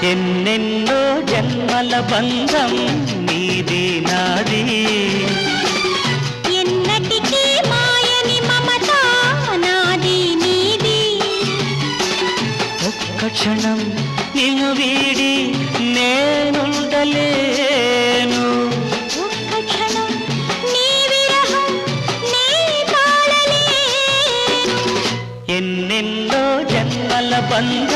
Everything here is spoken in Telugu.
ఎన్నెన్నో జన్మల బంధం నీది నాది ఎన్నటికీ మాయని మమత నాది నీది ఒక్క క్షణం నిన్ను వీడి నేనుండలేను ఒక్క క్షణం నీ విరహం నీ తాళలేను ఎన్నెన్నో జన్మల బంధం